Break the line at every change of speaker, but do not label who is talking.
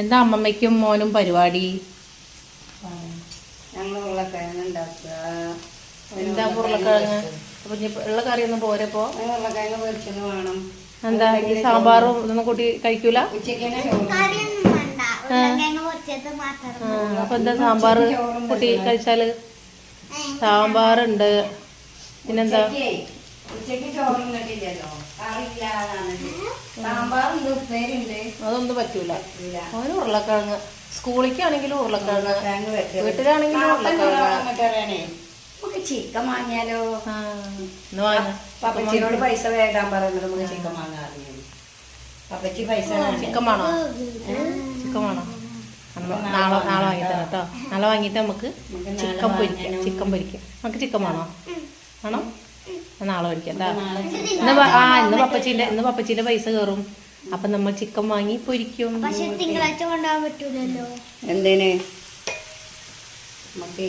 എന്താ അമ്മമ്മയ്ക്കും മോനും പരിപാടി?
ഞങ്ങൾ ഉരുളക്കിഴങ്ങ് ഉണ്ടാക്കുക.
എന്താ ഉരുളക്കിഴങ്ങ്? അപ്പൊ ഉള്ള കറിയൊന്നും പോരപ്പോ?
ഉരുളക്കിഴങ്ങ് പൊരിച്ചത് വേണം.
എന്താ ഈ സാമ്പാറും ഇതൊന്നും കൂട്ടി കഴിക്കൂല?
ഉച്ചക്കന്നെ
അപ്പൊ എന്താ സാമ്പാർ കൂട്ടി കഴിച്ചാല്? സാമ്പാറുണ്ട്, പിന്നെന്താ?
ഉച്ചക്ക് ചോറും കണ്ടില്ലല്ലോ, കറിയില്ലാതാണ്. സാമ്പാറുണ്ട്, ഉപ്പേരിണ്ട്.
അതൊന്നും പറ്റൂല. അവന് ഉരുളക്കിഴങ്ങ്, സ്കൂളിലേക്കാണെങ്കിലും ഉരുളക്കിഴങ്ങ്, വീട്ടിലാണെങ്കിലും ഉരുളക്കിഴങ്ങ്.
നമുക്ക് ചിക്കൻ വാങ്ങിയാലോ?
പപ്പച്ചിനോട്
പൈസ വേണ്ടാൻ പറയുന്നത്. നമുക്ക് ചിക്കൻ വാങ്ങാറില്ല. പപ്പച്ചി പൈസ
ചിക്കൻ വേണോ? ചിക്കൻ വേണോ? നാളെ വാങ്ങിത്തരാം കേട്ടോ. നാളെ വാങ്ങിയിട്ട് നമുക്ക് ചിക്കൻ പൊരിക്കാം. നമുക്ക് ചിക്കൻ വേണോ? വേണോ? നാളെ മേടിക്കാം കേട്ടോ. ഇന്ന് പപ്പച്ചീന്റെ പൈസ കയറും. അപ്പൊ നമ്മൾ ചിക്കൻ വാങ്ങി പൊരിക്കും.
തിങ്കളാഴ്ച കൊണ്ടുപോകാൻ പറ്റൂലല്ലോ.
എന്തേന്? നമുക്ക്